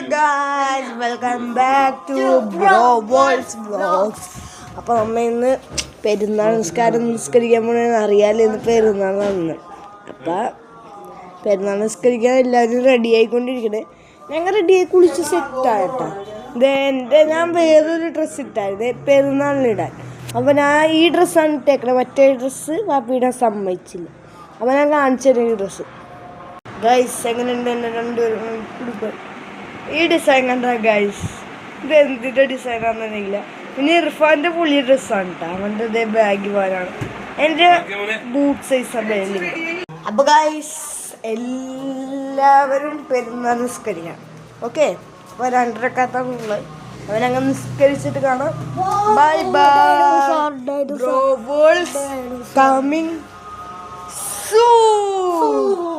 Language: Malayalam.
guys, welcome back to Bro's Vlogs. അപ്പോൾ നമ്മൾ ഇന്ന് പെരുന്നാൾ നിസ്കരിക്കാൻ പോകണമെന്ന് അറിയാമല്ലോ. ഇന്ന് പെരുന്നാളാണ്. അപ്പോൾ പെരുന്നാൾ നിസ്കരിക്കാൻ എല്ലാവരും റെഡി ആയിക്കൊണ്ടിരിക്കണേ. ഞങ്ങൾ റെഡിയായി കുളിച്ച് സെറ്റായിട്ടാ. ഞാൻ വേറൊരു ഡ്രസ്സ് ഇട്ടായിരുന്നു പെരുന്നാളിനിടാൻ. അപ്പോൾ ഞാൻ ഈ ഡ്രസ്സാണ് ഇട്ടേക്കണത്. മറ്റേ ഡ്രസ്സ് പാപ്പിയിടാൻ സമ്മതിച്ചില്ല. അപ്പോൾ ഞാൻ കാണിച്ചു തരാം ഈ ഡ്രസ്സ്. ഗൈസ് എങ്ങനെയുണ്ട് എന്നെ രണ്ടുപേരും കൊടുക്കുക. ഈ ഡിസൈൻ കണ്ട ഗൈസ്, ഇത് എന്തിൻ്റെ ഡിസൈനാണെന്നറിയില്ല. പിന്നെ ഇർഫാൻ്റെ പുള്ളി ഡ്രസ്സാണ് കേട്ടോ. അവൻ്റെ ഇതേ ബാഗ് പോലാണ്. എൻ്റെ ബൂട്ട് സൈസാണ് ബാഗിൽ. അപ്പോൾ ഗൈസ് എല്ലാവരും പെരുന്നാൾ നിസ്കരിക്കാം. ഓക്കെ, അപ്പോൾ 2 അവനങ്ങ് നിസ്കരിച്ചിട്ട് കാണാം. Bye bye. Coming soon.